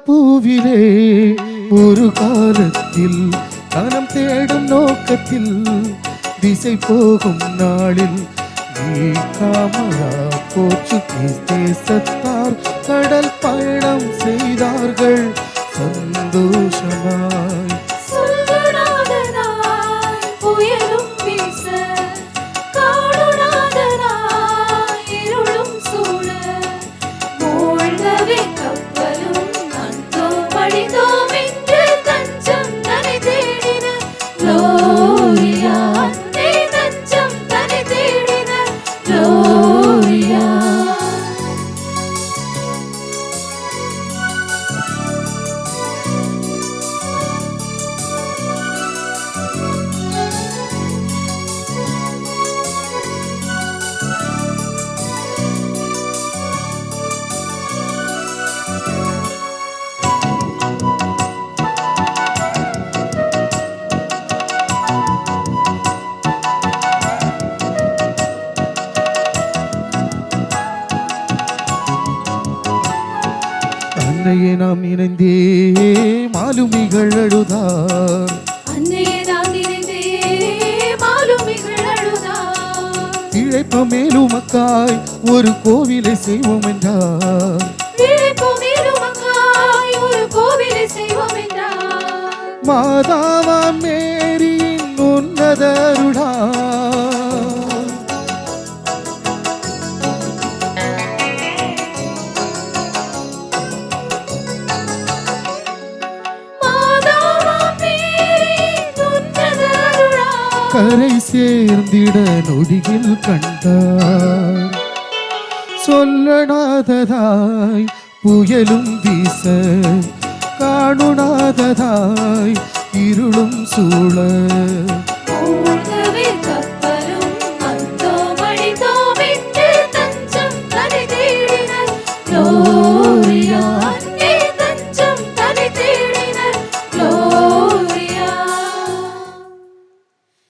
பூவிலே ஒரு காலத்தில் கனம் தேடும் நோக்கத்தில் திசை போகும் நாளில் நீ காமரா போர்ச்சுகீஸ் தேசத்தார் கடல் பயணம் செய்தார்கள் சந்தோஷமாய். அன்னையே நாம் இணைந்தே மாலுமிகள் அழுதார். இழைப்ப மேலுமக்காய் ஒரு கோவிலை செய்வோம் என்றார். மாதாவா மேரியின் உன்னதருடா கரை சேர்ந்திட நொடியில் கண்டார். சொல்லனாததாய் புயலும் வீச காணுனாததாய் இருளும் சூழ